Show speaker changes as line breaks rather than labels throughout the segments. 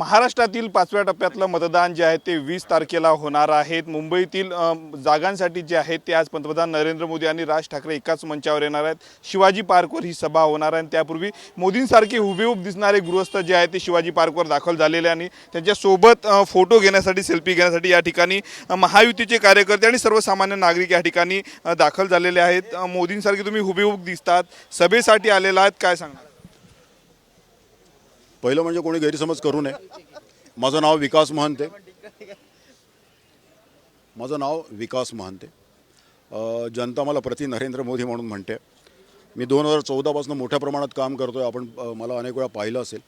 महाराष्ट्रातील 5व्या टप्प्यातलं मतदान जे आहे ते 20 तारखेला होणार आहेत। मुंबईतील जागांसाठी जे आहे ते आज पंतप्रधान नरेंद्र मोदी आणि राज ठाकरे एकाच मंचावर येणार आहेत। शिवाजी पार्कवर ही सभा होणार आहे। त्यापूर्वी मोदींसारखे हुबेहूब दिसणारे गृहस्थ जे आहेत ते शिवाजी पार्कवर दाखल झालेले आणि त्यांच्या सोबत फोटो घेण्यासाठी सेल्फी घेण्यासाठी या ठिकाणी महायुतीचे कार्यकर्ते आणि सर्वसामान्य नागरिक या ठिकाणी दाखल झालेले आहेत। मोदींसारखे तुम्ही हुबेहूब दिसतात, सभेसाठी आलेला आहात, काय सांगणार?
पहिलं म्हणजे कोणी गैरसमज करू नये। माझं नाव विकास महंते। जनता मला प्रति नरेंद्र मोदी म्हणून म्हणते। मी 2014 पासून मोठ्या प्रमाणात काम करतोय। आपण मला अनेक वेळा पाहिलं असेल।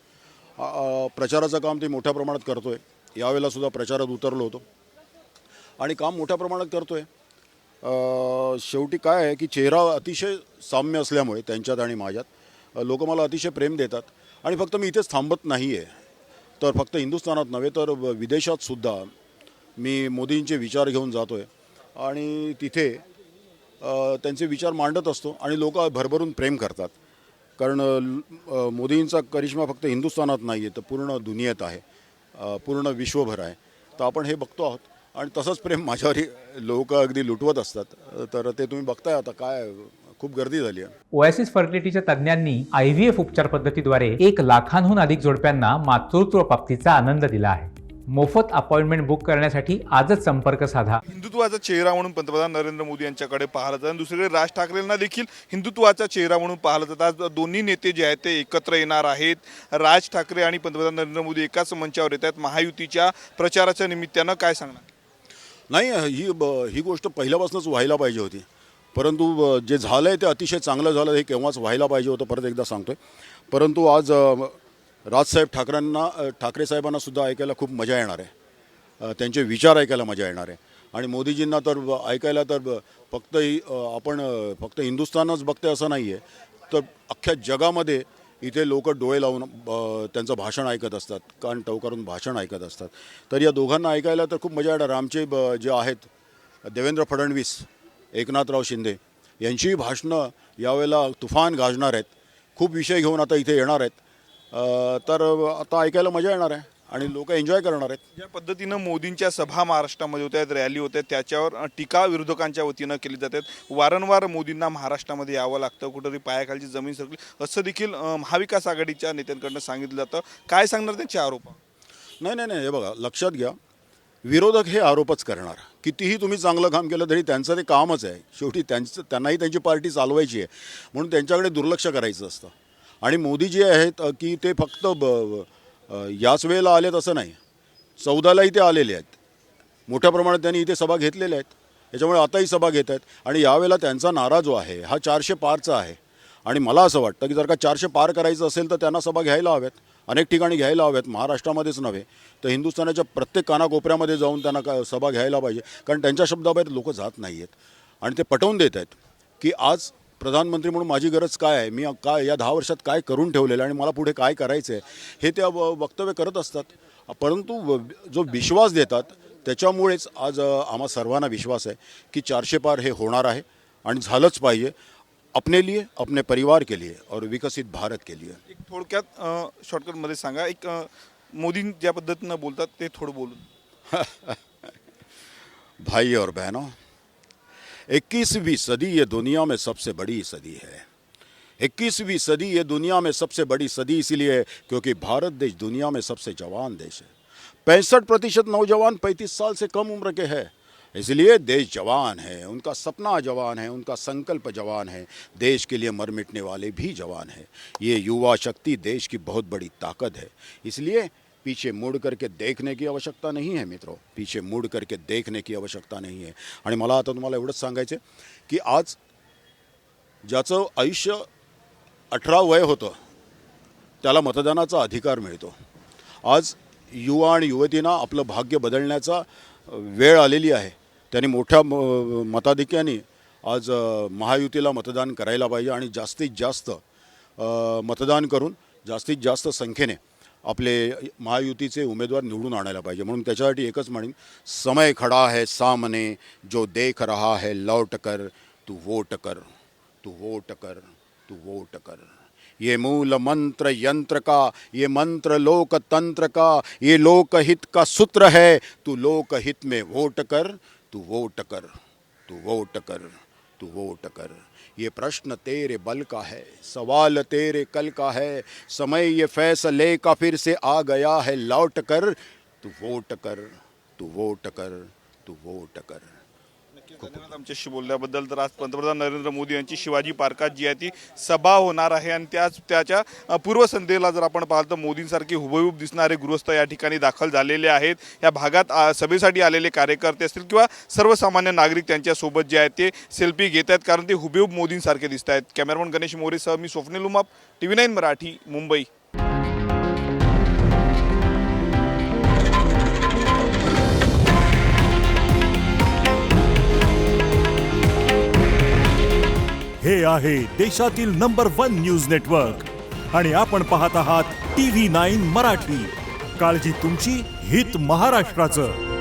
प्रचाराचं काम ते मोठ्या प्रमाणात करतोय। यावेळेला सुद्धा प्रचारात उतरलो होतो आणि काम मोठ्या प्रमाणात करतोय। शेवटी काय आहे की चेहरा अतिशय साम्य असल्यामुळे त्यांच्यात आणि माझ्यात लोक मला अतिशय प्रेम देतात। आणि फक्त मी इथेच थांबत नाही आहे, तर फक्त हिंदुस्थानात नव्हे तर विदेशात सुद्धा मी मोदींचे विचार घेऊन जातो आहे आणि तिथे त्यांचे विचार मांडत असतो आणि लोक भरभरून प्रेम करतात। कारण मोदींचा करिश्मा फक्त हिंदुस्थानात नाही आहे तर पूर्ण दुनियेत आहे, पूर्ण विश्वभर आहे। तर आपण हे बघतो आहोत आणि तसंच प्रेम माझ्यावरही लोक अगदी लुटवत असतात। तर ते तुम्ही बघताय आता काय खूप गर्दी झाली आहे।
ओएसिस फर्टिलिटीच्या तज्ञांनी IVF उपचार पद्धतीद्वारे 1 लाखांहून अधिक जोडप्यांना मातृत्व प्राप्तीचा आनंद दिला आहे। मोफत अपॉइंटमेंट बुक करण्यासाठी आजच संपर्क साधा।
हिंदुत्वाचा चेहरा म्हणून पंतप्रधान नरेंद्र मोदी यांच्याकडे पाहिलं जातं आणि दुसरीकडे राज ठाकरेंना देखील हिंदुत्वाचा चेहरा म्हणून पाहिलं जातं। आज दोन्ही नेते जे आहेत ते एकत्र येणार आहेत। राज ठाकरे आणि पंतप्रधान नरेंद्र मोदी एकाच मंचावर येत आहेत महायुतीच्या प्रचाराच्या निमित्तानं, काय सांगणार?
नाही, ही गोष्ट पहिल्यापासूनच व्हायला पाहिजे होती, परंतु जे झालं आहे ते अतिशय चांगलं झालं। हे केव्हाच व्हायला पाहिजे होतं, परत एकदा सांगतोय। परंतु आज राजसाहेब ठाकरे साहेबांना सुद्धा ऐकायला खूप मजा येणार आहे। त्यांचे विचार ऐकायला मजा येणार आहे आणि मोदीजींना तर ऐकायला तर आपण फक्त हिंदुस्थानच बघते असं नाही आहे, तर अख्ख्या जगामध्ये इथे लोक डोळे लावून त्यांचं भाषण ऐकत असतात, कान टवकारून भाषण ऐकत असतात। तर या दोघांना ऐकायला तर खूप मजा येणार। आमचे जे आहेत देवेंद्र फडणवीस, एकनाथराव शिंदे यांची भाषणं यावेळेला तुफान गाजणार आहेत। खूप विषय घेऊन आता इथे येणार आहेत, तर आता ऐकायला मजा येणार आहे आणि लोक एन्जॉय करणार आहेत।
ज्या पद्धतीनं मोदींच्या सभा महाराष्ट्रामध्ये होत आहेत, रॅली होत आहेत, त्याच्यावर टीका विरोधकांच्या वतीनं केली जाते। वारंवार मोदींना महाराष्ट्रामध्ये यावं लागतं, कुठेतरी पायाखालची जमीन सरकली असं देखील महाविकास आघाडीच्या नेत्यांकडून सांगितलं जातं। काय सांगणार त्यांचे आरोप?
नाही, हे बघा, लक्षात घ्या, विरोधक हे आरोपच करणार। कितीही तुम्ही चांगलं काम केलं तरी त्यांचं ते कामच आहे। शेवटी त्यांनाही त्यांची पार्टी चालवायची आहे, म्हणून त्यांच्याकडे दुर्लक्ष करायचं असतं। आणि मोदी जे आहेत की ते फक्त याच वेळेला आलेत असं नाही, 14लाही ते आलेले आहेत। मोठ्या प्रमाणात त्यांनी इथे सभा घेतलेल्या आहेत, त्याच्यामुळे आताही सभा घेत आहेत। आणि यावेळेला त्यांचा नारा जो आहे हा 400 पारचा आहे। आणि मला असं वाटतं की जर का 400 पार करायचं असेल तर त्यांना सभा घ्यायला हव्यात, अनेक ठिकाणी घ्यायला हव्यात, महाराष्ट्रामध्येच नव्हे तर हिंदुस्थानाच्या प्रत्येक कानाकोपऱ्यामध्ये जाऊन त्यांना सभा घ्यायला पाहिजे। कारण त्यांच्या शब्दाबाहेर लोक जात नाही आहेत आणि ते पटवून देत आहेत की आज प्रधानमंत्री म्हणून माझी गरज काय आहे, मी काय या 10 वर्षात काय करून ठेवलेलं आहे आणि मला पुढे काय करायचं आहे हे त्या वक्तव्य करत असतात। परंतु जो विश्वास देतात त्याच्यामुळेच आज आम्हा सर्वांना विश्वास आहे की 400 पार हे होणार आहे आणि झालंच पाहिजे, अपने लिए, अपने परिवार के लिए और विकसित भारत के लिए।
एक थोडक्यात शॉर्टकटमध्ये सांगा, एक मोदी ज्या पद्धतीनं बोलतात ते थोडं बोलून।
भाई और बहनों, 21वीं सदी ये दुनिया में सबसे बड़ी सदी है। 21वीं सदी ये दुनिया में सबसे बड़ी सदी इसलिए क्योंकि भारत देश दुनिया में सबसे जवान देश है। 65% नौजवान 35 साल से कम उम्र के हैं। इसलिए देश जवान है, उनका सपना जवान है, उनका संकल्प जवान है, देश के लिए मर मिटने वाले भी जवान हैं। ये युवा शक्ति देश की बहुत बड़ी ताकत है। इसलिए पीछे मुड़ करके देखने की आवश्यकता नहीं है मित्रों, पीछे मुड़ करके देखने की आवश्यकता नहीं है। आणि मला आता तुम्हाला एवढंच सांगायचं की आज ज्याचं आयुष्य 18 वय होतं त्याला मतदानाचा अधिकार मिळतो। आज युवा आणि युवतींना आपलं भाग्य बदलण्याचा वेळ आलेली आहे। त्यांनी मोठ्या मताधिक्याने आज महायुतीला मतदान करायला पाहिजे आणि जास्तीत जास्त मतदान करून जास्तीत जास्त संख्येने आपले महायुतीचे उमेदवार निवडून आणायला पाहिजे। म्हणून त्याच्यासाठी एकच म्हणेन, समय खड़ा है सामने, जो देख रहा है लौट कर, तू वोट कर, तू वोट कर, तू वोट कर। ये मूल मंत्र यंत्र का, ये मंत्र लोकतंत्र का, ये लोकहित का सूत्र है। तू लोकहित में वोट कर, तू वोट कर, तू वोट कर, तू वोट कर। ये प्रश्न तेरे बल का है, सवाल तेरे कल का है। समय ये फैसले का फिर से आ गया है लौट कर। तू वोट कर, तू वोट कर, तू वोट कर।
धन्यवाद आमच्याशी बोलल्याबद्दल. तर आज पंतप्रधान नरेंद्र मोदी यांची शिवाजी पार्कात जी आहे ती सभा होणार आहे आणि त्याच्या पूर्वसंध्येला जर आपण पाहिलं तर मोदींसारखे हुबेहूब दिसणारे गृहस्थ या ठिकाणी दाखल झालेले आहेत. या भागात सभेसाठी आलेले कार्यकर्ते असतील किंवा सर्वसामान्य नागरिक त्यांच्यासोबत जे आहेत ते सेल्फी घेत आहेत, कारण ते हुबेहूब मोदींसारखे दिसत आहेत. कॅमेरामन गणेश मोरेसह मी स्वप्नील उमाप, TV9 मराठी, मुंबई.
हे आहे देशातील नंबर 1 न्यूज नेटवर्क आणि आपण पाहत आहात TV9 मराठी. काळजी तुमची, हित महाराष्ट्राचं.